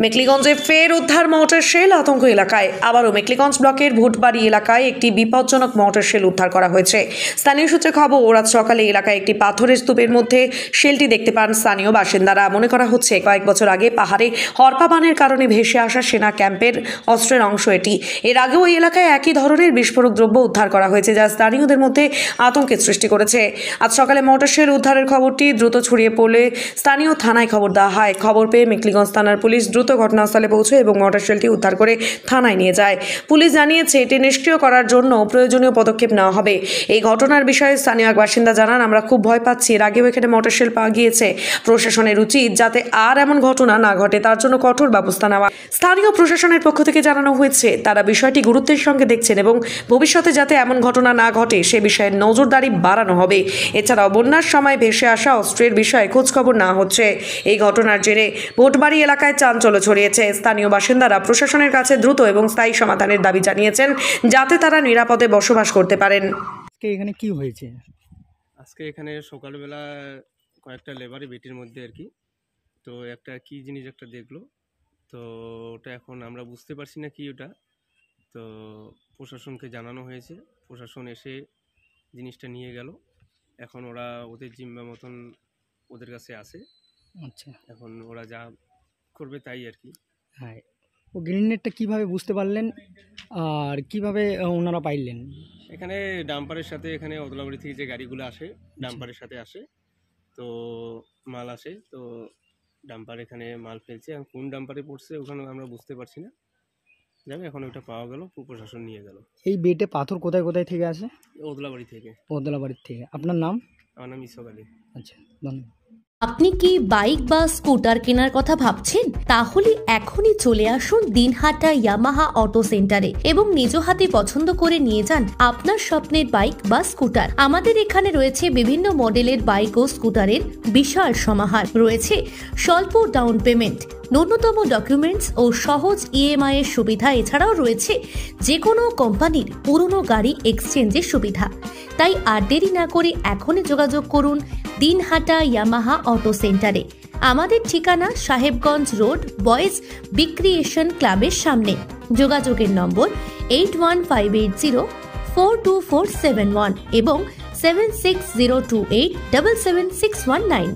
মেকলিগঞ্জে ফের উদ্ধার mortar shell, আতঙ্ক এলাকায়। আবারও মেকলিগঞ্জ ব্লকের ভুটবাড়ি এলাকায় একটি বিপজ্জনক মর্টার শেল উদ্ধার করা হয়েছে। স্থানীয় সূত্রে খবর, আজ সকালে এলাকায় একটি পাথরের স্তূপের মধ্যে শেলটি দেখতে পান স্থানীয় বাসিন্দারা। মনে করা হচ্ছে কয়েক বছর আগে পাহাড়ে হরপাবানের কারণে ভেসে আসা সেনা ক্যাম্পের অস্ত্রের অংশ এটি। এর আগেও এই এলাকায় একই ধরনের বিস্ফোরক দ্রব্য উদ্ধার করা হয়েছে, যা স্থানীয়দের মধ্যে আতঙ্কের সৃষ্টি করেছে। আজ সকালে মর্টার শেল উদ্ধারের খবরটি দ্রুত ছড়িয়ে পড়লে স্থানীয় থানায় খবর দেওয়া হয়। খবর পেয়ে মেকলিগঞ্জ থানার পুলিশ দ্রুত ঘটনাস্থলে পৌঁছে এবং মর্টার শেলটি উদ্ধার করে থানায় নিয়ে যায়। পুলিশ জানিয়েছে এটি নিষ্ক্রিয় করার জন্য প্রয়োজনীয় পদক্ষেপ নেওয়া হবে। এই ঘটনার বিষয়ে স্থানীয় এক বাসিন্দা জানান, আমরা খুব ভয় পাচ্ছি। এর আগেও এখানে মর্টার শেল পাওয়া গিয়েছে। প্রশাসনের উচিত যাতে আর এমন ঘটনা না ঘটে, তার জন্য কঠোর ব্যবস্থা নেওয়া। স্থানীয় প্রশাসনের পক্ষ থেকে জানানো হয়েছে তারা বিষয়টি গুরুত্বের সঙ্গে দেখছেন এবং ভবিষ্যতে যাতে এমন ঘটনা না ঘটে সে বিষয়ে নজরদারি বাড়ানো হবে। এছাড়াও বন্যার সময় ভেসে আসা অস্ত্রের বিষয়ে খোঁজখবর না হচ্ছে। এই ঘটনার জেরে ভোটবাড়ি এলাকায় চাঞ্চল্য ছড়িয়েছে। স্থানীয় বাসিন্দারা প্রশাসনের কাছে দ্রুত এবং স্থায়ী সমাধানের দাবি জানিয়েছেন, যাতে তারা নিরাপদে বসবাস করতে পারেন। এখানে কি হয়েছে? আজকে এখানে সকালবেলা কয়েকটা লেবারি বেটির মধ্যে আর কি, তো একটা কি জিনিস একটা দেখলো, তো ওটা এখন আমরা বুঝতে পারছি না কি ওটা। তো প্রশাসনকে জানানো হয়েছে, প্রশাসন এসে জিনিসটা নিয়ে গেল। এখন ওরা ওদের জিম্মা মতন ওদের কাছে আসে। আচ্ছা, এখন ওরা যা করবে তাই আর কি। হ্যাঁ, ও গ্রেনেডটা কীভাবে বুঝতে পারলেন আর কিভাবে ওনারা পাইলেন? এখানে ডাম্পারের সাথে, এখানে ওদলাবাড়ি থেকে যে গাড়িগুলো আসে ডাম্পারের সাথে আসে, তো মাল আসে, তো ডাম্পার এখানে মাল ফেলছে। এখন কোন ডাম্পারে পড়ছে ওখানে আমরা বুঝতে পারছি না, যাবে এখন ওটা পাওয়া গেল, প্রশাসন নিয়ে গেল। এই বেটে পাথর কোথায় কোথায় থেকে আসে? ওদলাবাড়ি থেকে। ওদলাবাড়ির থেকে। আপনার নাম? আমার নাম ইসক আলী। আচ্ছা, ধন্যবাদ। আপনি কি বাইক বা স্কুটার কেনার কথা ভাবছেন? তাহলে এখনই চলে আসুন দিনহাটা ইয়ামাহা অটো সেন্টারে এবং নিজ হাতে পছন্দ করে নিয়ে যান আপনার স্বপ্নের বাইক বা স্কুটার। আমাদের এখানে রয়েছে বিভিন্ন মডেলের বাইক ও স্কুটারের বিশাল সমাহার। রয়েছে স্বল্প ডাউন পেমেন্ট, ন্যূনতম ডকুমেন্টস ও সহজ ইএমআই এর সুবিধা। এছাড়াও রয়েছে যে কোনো কোম্পানির পুরনো গাড়ি এক্সচেঞ্জের সুবিধা। তাই আর দেরি না করে এখনই যোগাযোগ করুন দিনহাটা ইয়ামাহা অটো সেন্টারে। আমাদের ঠিকানা সাহেবগঞ্জ রোড, বয়েজ বিক্রিয়েশন ক্লাবের সামনে। যোগাযোগের নম্বর 8158042471 এবং 7602877619।